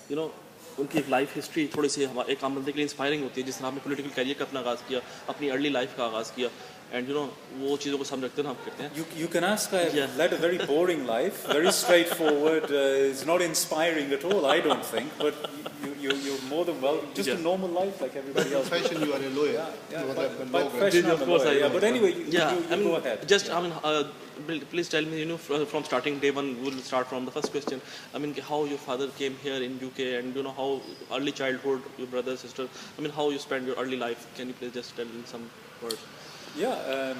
you know, उनकी एक life history थोड़ी सी हमारे एक आम बंदे के लिए इंस्पायरिंग होती है, जिस तरह आपने पॉलिटिकल करियर का अपना आगाज़ किया, अपनी अर्ली लाइफ का आगाज़ किया, एंड वो चीज़ों को सामने रखते हैं हम करते हैं. You can ask. I've led a very boring life, very straightforward. It's not inspiring at all, I don't think. But you're more than welcome. Just a normal life like everybody else. By profession, you are a lawyer. By profession, I'm a lawyer. Yeah, but anyway, you go ahead. Just, I mean, please tell me, from starting day one, we'll start from the first question. I mean, how your father came here in UK, and how early childhood, your brother, sister. I mean, how you spent your early life. Can you please just tell in some words? Yeah,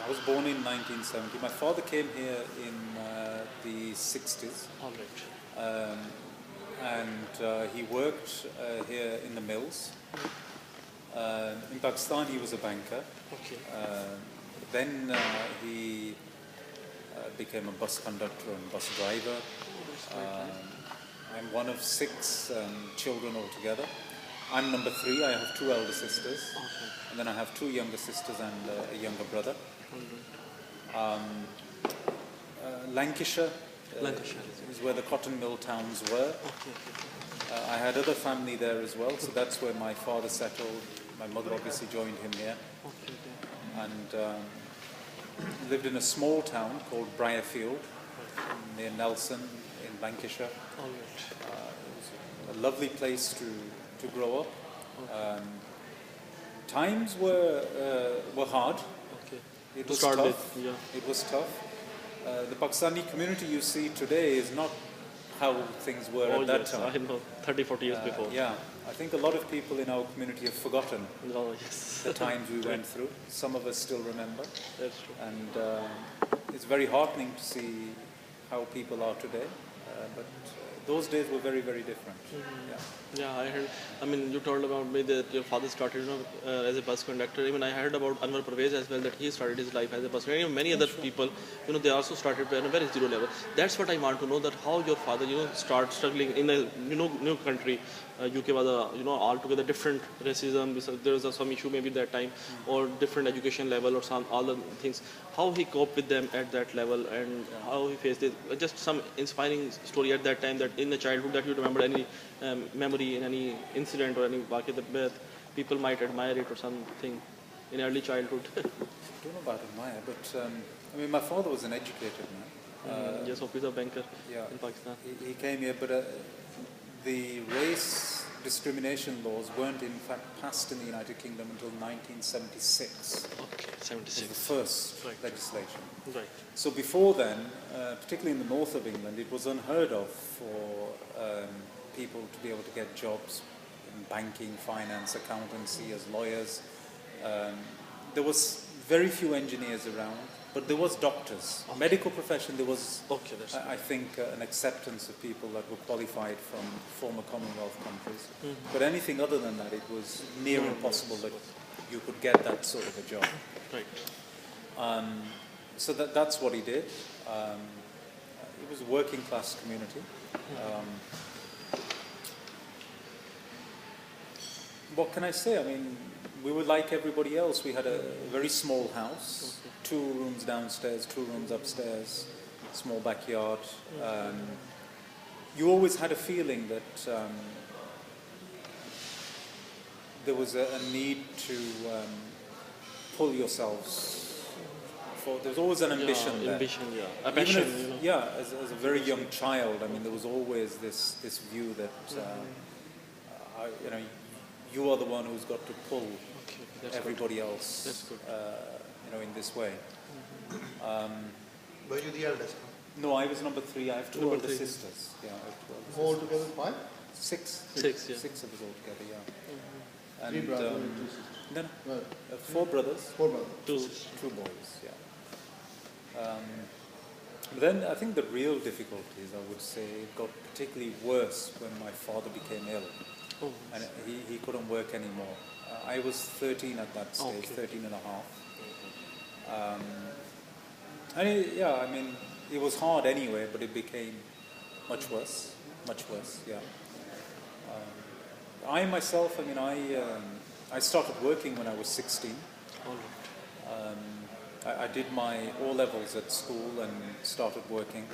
I was born in 1970. My father came here in the 60s. All right. And he worked here in the mills. In Pakistan, he was a banker. Okay. Then he became a bus conductor and bus driver. I'm one of 6 children altogether. I'm number 3. I have 2 elder sisters. Okay. And then I have 2 younger sisters and a younger brother. Lancashire is where the cotton mill towns were. Okay. I had other family there as well, so that's where my father settled. My mother obviously joined him here. Okay. And lived in a small town called Briarfield, near Nelson in Lancashire. All right. It was a lovely place to grow up. Times were hard. Okay. It was start tough. with, yeah. It was tough. The Pakistani community you see today is not how things were at that time. I know, 30, 40 years before. Yeah, I think a lot of people in our community have forgotten Oh, yes. the times we went through. Some of us still remember. That's true. And it's very heartening to see how people are today. But those days were very, very different. Yeah, I heard. I mean, you told about me that your father started, as a bus conductor. Even I heard about Anwar Parvez as well, that he started his life as a bus conductor. Many other people, they also started at a very zero level. That's what I want to know, that how your father, start struggling in a new country. UK was a altogether different racism. There was some issue maybe that time, or different education level, or some all the things. How he coped with them at that level, and how he faced it. Just some inspiring story at that time, that in the childhood that you remember any memory in any incident or any waqi that people might admire it or something in early childhood. I don't know about admire, but I mean, my father was an educated man. Yes, he's a banker in Pakistan. He came here, but the race discrimination laws weren't in fact passed in the United Kingdom until 1976. Okay, 76. It was the first legislation. Right. So before then, particularly in the north of England, it was unheard of for people to be able to get jobs in banking, finance, accountancy, as lawyers. There was very few engineers around, but there was doctors. Okay. Medical profession, there was, I think, an acceptance of people that were qualified from former Commonwealth countries. But anything other than that, it was near impossible that you could get that sort of a job. Right. So that's what he did. It was a working class community. What can I say? I mean, we were like everybody else. We had a very small house, 2 rooms downstairs, 2 rooms upstairs, small backyard. You always had a feeling that there was a need to pull yourselves. There was always an ambition there. A passion. As a very young child, I mean, there was always this view that you are the one who's got to pull everybody else. That's good. In this way. Were you the eldest? No, I was number 3. I have 2 older sisters. Yeah, I have 2 older sisters. Altogether 5? 6. 6, yeah. 6 of us altogether, yeah. And 3 brothers and 2 sisters. No, 4 brothers. 4 brothers. 2 boys, yeah. But then I think the real difficulties, I would say, got particularly worse when my father became ill. Oh. And he couldn't work anymore. I was 13 at that stage, 13 and a half. I mean, it was hard anyway, but it became much worse, yeah. I myself, I mean, I started working when I was 16. I did my O-levels at school and started working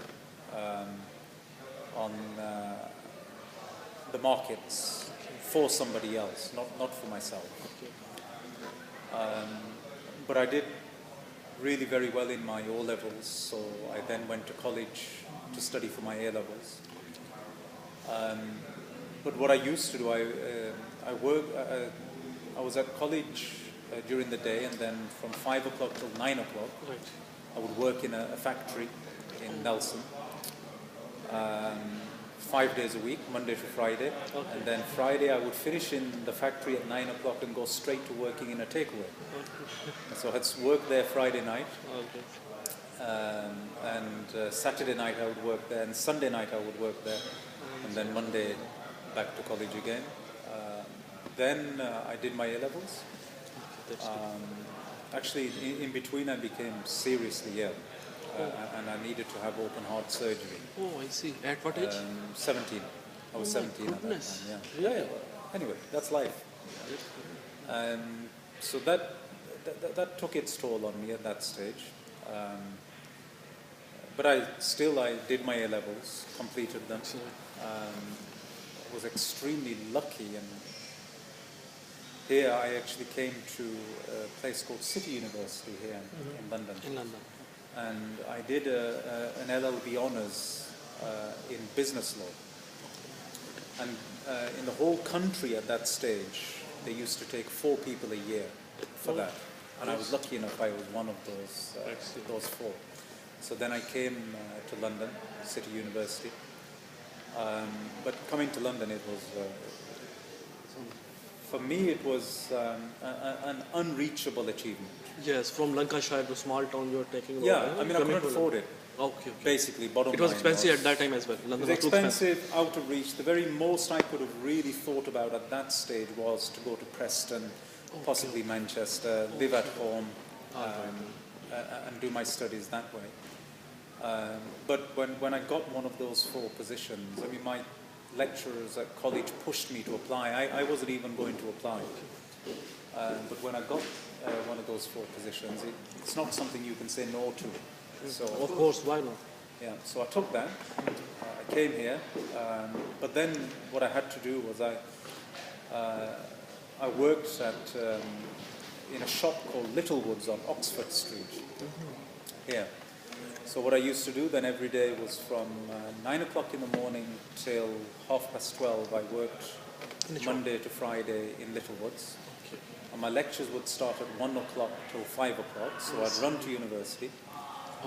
on the markets for somebody else, not for myself. But I did really very well in my O levels, so I then went to college to study for my A levels. But what I used to do, I was at college during the day, and then from 5 o'clock till 9 o'clock, Right. I would work in a factory in Nelson, 5 days a week, Monday to Friday. Okay. And then Friday I would finish in the factory at 9 o'clock and go straight to working in a takeaway. So I had worked there Friday night, Okay. and Saturday night I would work there, and Sunday night I would work there, and then Monday back to college again. Then I did my A-levels. That's good. Actually, in between I became seriously ill, and I needed to have open heart surgery. Oh, I see. At what age? 17. I was Oh my 17 at that goodness. time. Yeah. Anyway, that's life. So that took its toll on me at that stage. But I did my A-levels, completed them. Was extremely lucky, and here I actually came to a place called City University here in London. In London. And I did an LLB honours in business law. And in the whole country at that stage, they used to take 4 people a year for that. And I was lucky enough, I was one of those 4. So then I came to London, City University. But coming to London, it was, for me, it was an unreachable achievement. Yes, from Lancashire to small town, you're taking. Yeah, I mean, I couldn't afford it. Okay. Basically, bottom It was line expensive at that time as well. It London was was too expensive. expensive, out of reach. The very most I could have really thought about at that stage was to go to Preston, possibly Manchester, live at home, and do my studies that way. But when I got one of those 4 positions, I mean, my lecturers at college pushed me to apply. I wasn't even going to apply. But when I got one of those 4 positions, it's not something you can say no to. So, Of course, why not? yeah, so I took that. I came here, but then what I had to do was I worked in a shop called Littlewoods on Oxford Street. Here. So what I used to do then every day was from 9 o'clock in the morning till 12:30. I worked Monday to Friday in Littlewoods. Okay. And my lectures would start at 1 o'clock till 5 o'clock. So I'd run to university,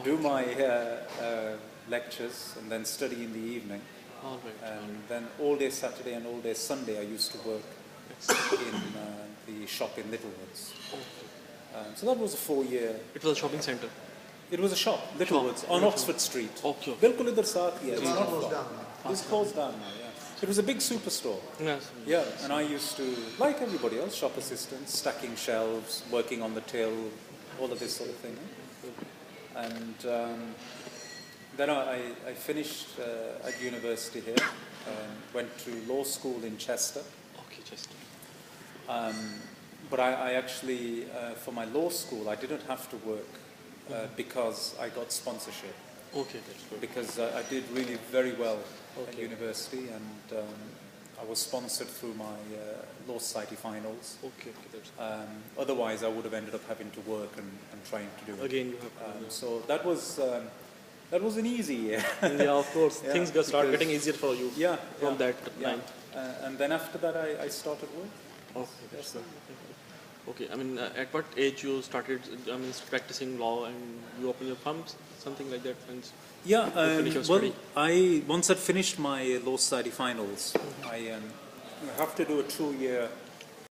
do my lectures, and then study in the evening. All right. And then all day Saturday and all day Sunday I used to work in the shop in Littlewoods. So that was a 4-year. It was a shopping center. It was a shop, Littlewoods, on Oxford Street. Okay. Bilkul idhar saath hi hai. It's not closed down. It's closed down now, yeah. It was a big superstore. Yes. Yeah, and I used to, like everybody else, shop assistants, stacking shelves, working on the till, all of this sort of thing. And then I finished at university here, went to law school in Chester. Okay, just. But I actually, for my law school, I didn't have to work because I got sponsorship. Okay, that's good. Because I did really very well at university, and I was sponsored through my Law Society finals. Okay, that's Otherwise, I would have ended up having to work and trying to do it. again you have. So that was an easy year. Yeah, of course. Yeah, Things start because- getting easier for you. Yeah, From yeah, that yeah. time. And then after that, I started work. Okay, that's good. Okay, I mean, at what age you started? I mean, practicing law and you opened your firms, something like that. And Yeah, finish your well, study? once I'd finished my Law Society finals, I have to do a 2-year